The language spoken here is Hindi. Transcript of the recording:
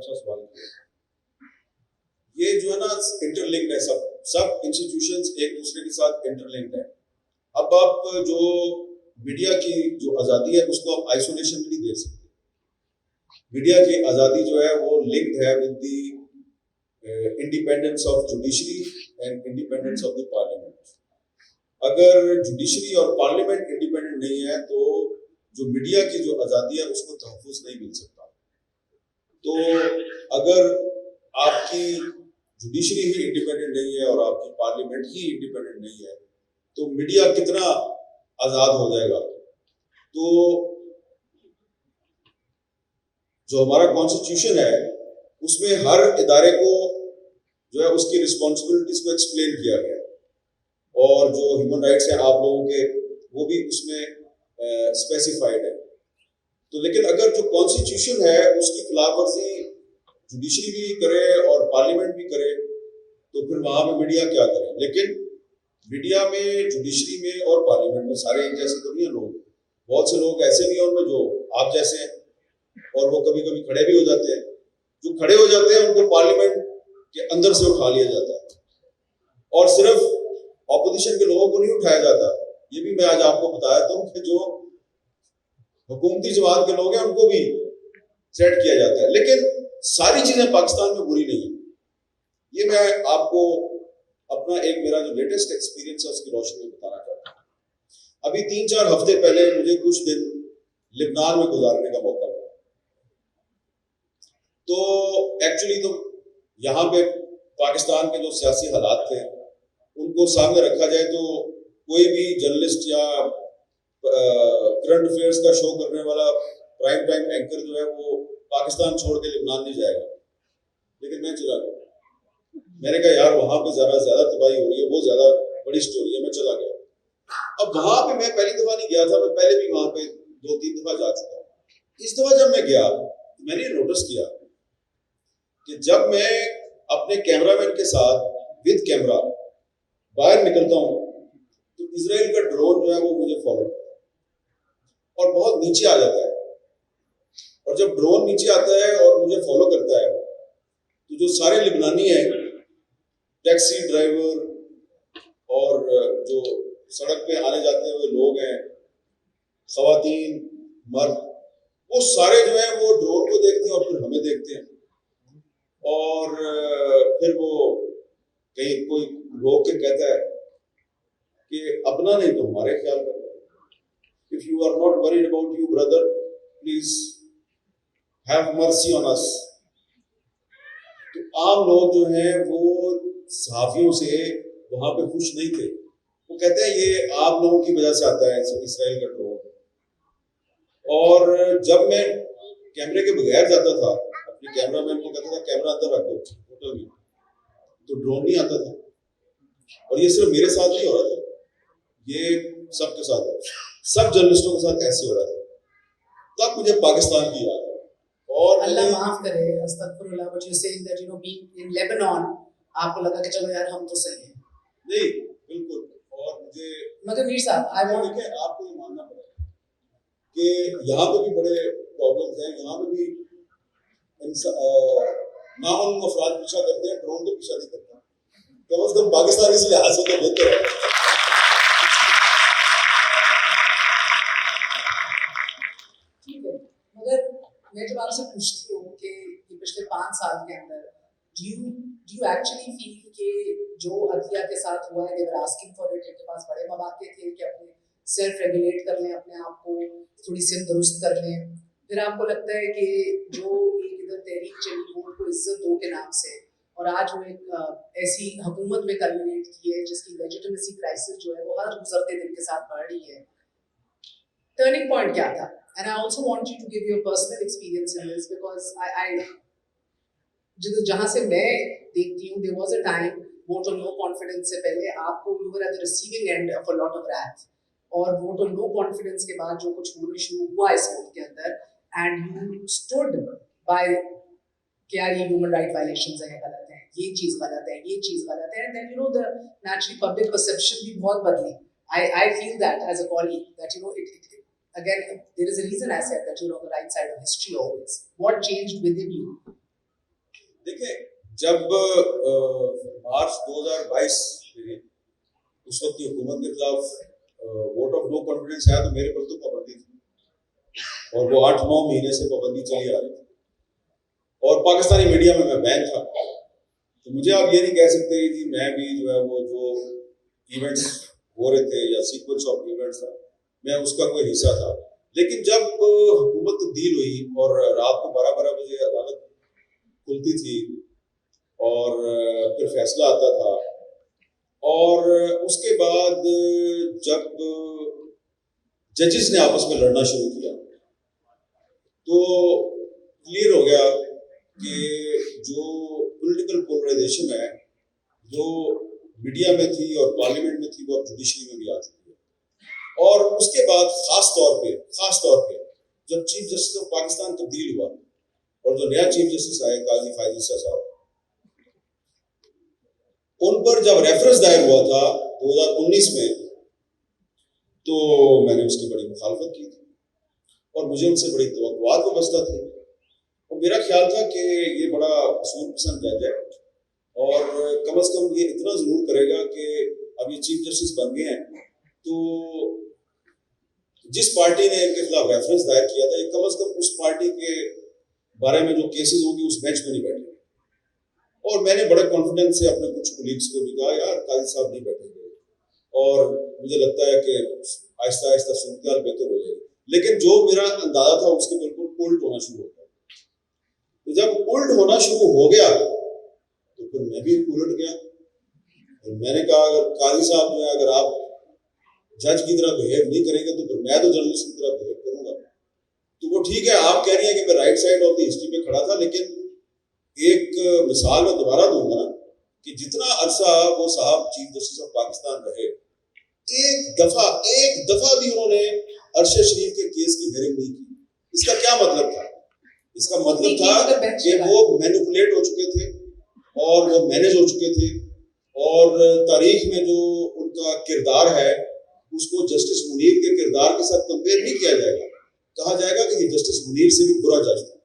अच्छा सवाल किया। ये जो है ना इंटरलिंक्ड है, सब इंस्टीट्यूशंस एक दूसरे के साथ इंटरलिंक्ड है। अब आप जो मीडिया की जो आज़ादी है उसको आप आइसोलेशन में नहीं देख सकते। मीडिया की आज़ादी जो है वो लिंक्ड है with the independence of judiciary and independence of the parliament. अगर जुडिशरी और पार्लियामेंट इंडिपेंडेंट नहीं है तो जो मीडिया की जो आज़ादी है उसको तहफ़्फ़ुज़ नहीं मिल सकता। तो अगर आपकी जुडिशरी ही इंडिपेंडेंट नहीं है और आपकी पार्लियामेंट ही इंडिपेंडेंट नहीं है तो मीडिया कितना आज़ाद हो जाएगा। तो जो हमारा कॉन्स्टिट्यूशन है उसमें हर इदारे को जो है उसकी रिस्पॉन्सिबिलिटीज को एक्सप्लेन किया गया है और जो ह्यूमन राइट्स हैं आप लोगों के वो भी उसमें स्पेसिफाइड है। तो लेकिन अगर जो कॉन्स्टिट्यूशन है उसकी खिलाफवर्जी जुडिशरी भी करे और पार्लियामेंट भी करे तो फिर वहां पे मीडिया क्या करे। लेकिन मीडिया में, जुडिशरी में और पार्लियामेंट में सारे एक जैसे तो नहीं है लोग। बहुत से लोग ऐसे भी हैं उनमें जो आप जैसे हैं और वो कभी कभी खड़े भी हो जाते हैं। जो खड़े हो जाते हैं उनको पार्लियामेंट के अंदर से उठा लिया जाता है और सिर्फ ऑपोजिशन के लोगों को नहीं उठाया जाता। ये भी मैं आज आपको बताया था कि जो हुकूमती जमात के लोग हैं उनको भी सेट किया जाता है। लेकिन सारी चीजें पाकिस्तान में बुरी नहीं है। ये मैं आपको अपना एक मेरा जो लेटेस्ट एक्सपीरियंस है उसकी रोशनी में बताना चाहता हूँ। अभी 3-4 हफ्ते पहले मुझे कुछ दिन लिबनान में गुजारने का मौका मिला। तो एक्चुअली तो यहाँ पे पाकिस्तान के जो सियासी हालात थे उनको सामने रखा जाए तो कोई भी जर्नलिस्ट या करंट अफेयर्स का शो करने वाला प्राइम टाइम एंकर जो है वो पाकिस्तान छोड़ के लिबनान नहीं जाएगा। लेकिन मैं चला गया। मैंने कहा यार वहां पे ज्यादा तबाही हो रही है, वो ज्यादा बड़ी स्टोरी है। मैं चला गया। अब वहां पे मैं पहली दफा नहीं गया था, मैं पहले भी वहां पे 2-3 दफा जा चुका हूँ। इस दफा जब मैं गया तो मैंने नोटिस किया कि जब मैं अपने कैमरामैन के साथ विद कैमरा बाहर निकलता हूँ तो इजराइल का ड्रोन जो है वो मुझे फॉलो करता है और बहुत नीचे आ जाता है। और जब ड्रोन नीचे आता है और मुझे फॉलो करता है तो जो सारे लिबनानी हैं, टैक्सी ड्राइवर और जो सड़क पे आने जाते हुए लोग हैं, खवातीन, मर्द, वो सारे जो है वो ड्रोन को देखते हैं और फिर हमें देखते हैं। और फिर वो कहीं कोई रोक के कहता है कि अपना नहीं तो हमारे ख्याल करो। If you are not worried about you brother, please have mercy on us। तो आम लोग जो हैं वो सहाफियों से वहां पे खुश नहीं थे। वो कहते हैं ये आप लोगों की वजह से आता है इसराइल का ड्रोन। और जब मैं कैमरे के बगैर जाता था, अपने कैमरामैन को कहता था कैमरा अंदर रख दो होटल में, तो ड्रोन नहीं आता था। और ये सिर्फ मेरे साथ नहीं हो रहा था, ये सबके साथ है, सब जर्नलिस्टों के साथ ऐसे हो रहा था। तब मुझे पाकिस्तान की याद है। और अल्लाह माफ करे, अस्तगफिरुल्लाह, but you saying that being in Lebanon आपको लगा कि चलो यार हम तो सही हैं। नहीं, बिल्कुल। और मुझे मगर मीर साहब देखिए आपको ये मानना पड़ेगा कि यहाँ पे भी बड़े प्रॉब्लम्स हैं। यहाँ पे भी नामालूम अफराद पीछा करते हैं, ड्रोन तो पीछा नहीं करता। कम से कम पाकिस्तान इस लिहाज से तो बेहतर है। ठीक है, मगर मैं जब आपसे पूछती हूँ कि पिछले 5 साल के अंदर do you actually feel कि जो अदलिया के साथ हुआ है, they were asking for it, इनके पास बड़े मौके थे कि अपने सेल्फ रेगुलेट कर लें, अपने आप को थोड़ी सी दुरुस्त कर लें। फिर आपको लगता है कि जो एक इधर तहरीक चली वोट को इज्जत दो के नाम से, और आज वो एक ऐसी हुकूमत में कल्मिनेट की है जिसकी लेजिटिमेसी क्राइसिस जो है वो हर गुजरते दिन के साथ बढ़ रही है। टर्निंग पॉइंट क्या था? And I also want you to give your personal experience in this because जहाँ से मैं देखती हूँ, there was a time vote on no confidence से पहले आपको you were at the receiving end of a lot of wrath, और vote on no confidence के बाद जो कुछ होना शुरू हुआ इस वोट के अंदर, and you stood by कि यार ये human right violations हैं, गलत है, ये चीज़ गलत है, ये चीज़ गलत है, and then the naturally public perception भी बहुत बदली। I feel that as a colleague that again there is a reason I said that you're on the right side of history always. What changed within you जब मार्च 2022 में उस वक्त की हुकूमत के खिलाफ वोट ऑफ नो कॉन्फिडेंस आया तो मेरे पर तो पाबंदी थी और वो 8-9 महीने से पाबंदी चली आ रही थी और पाकिस्तानी मीडिया में मैं बैन था। तो मुझे आप ये नहीं कह सकते कि मैं भी जो है वो जो इवेंट्स हो रहे थे या सीक्वेंस ऑफ इवेंट्स था मैं उसका कोई हिस्सा था। लेकिन जब हुकूमत तब्दील हुई और रात को 12-12 बजे अदालत खुलती थी और फिर फैसला आता था और उसके बाद जब जजेस ने आपस में लड़ना शुरू किया तो क्लियर हो गया कि जो पॉलिटिकल पोलराइजेशन है जो मीडिया में थी और पार्लियामेंट में थी वो अब जुडिशरी में भी आ चुकी है। और उसके बाद खास तौर पे जब चीफ जस्टिस ऑफ पाकिस्तान तब्दील हुआ और जो नया चीफ जस्टिस आए काजी फायद ईसा साहब, उन पर जब रेफरेंस दायर हुआ था 2019 में तो मैंने उसकी बड़ी मुखालफत की थी और मुझे उनसे बड़ी तवक्कुआत वाबस्ता थी और मेरा ख्याल था कि ये बड़ा असूल पसंद जज है और कम से कम ये इतना जरूर करेगा कि अब ये चीफ जस्टिस बन गए हैं तो जिस पार्टी ने इनके खिलाफ रेफरेंस दायर किया था ये कम से कम उस पार्टी के बारे में जो केसेस होंगे उस बेंच में नहीं बैठेंगे। और मैंने बड़े कॉन्फिडेंस से अपने कुछ कोलीग्स को भी कहा यार काजी साहब नहीं बैठेंगे और मुझे लगता है कि आहिस्ता आहिस्ता सूरत बेहतर हो जाएगी। लेकिन जो मेरा अंदाजा था उसके बिल्कुल उल्ट होना शुरू होता है। तो जब उल्ट होना शुरू हो गया तो फिर मैं भी उलट गया और मैंने कहा अगर काजी साहब जो है अगर आप जज की तरह बिहेव नहीं करेंगे तो फिर मैं तो जर्नलिस्ट की तरह बिहेव करूंगा। तो वो ठीक है आप कह रही हैं कि मैं right side of the history पे खड़ा था लेकिन एक मिसाल मैं दोबारा दूंगा ना कि जितना अरसा वो साहब चीफ जस्टिस ऑफ पाकिस्तान रहे एक दफा भी उन्होंने अरशद शरीफ के केस की हेयरिंग नहीं की। इसका क्या मतलब था? इसका मतलब था कि वो मैनिपुलेट हो चुके थे और वो मैनेज हो चुके थे और तारीख में जो उनका किरदार है उसको जस्टिस मुनीर के किरदार के साथ कंपेयर नहीं किया जाएगा। कहा जाएगा कि जस्टिस मुनीर से भी बुरा जज था।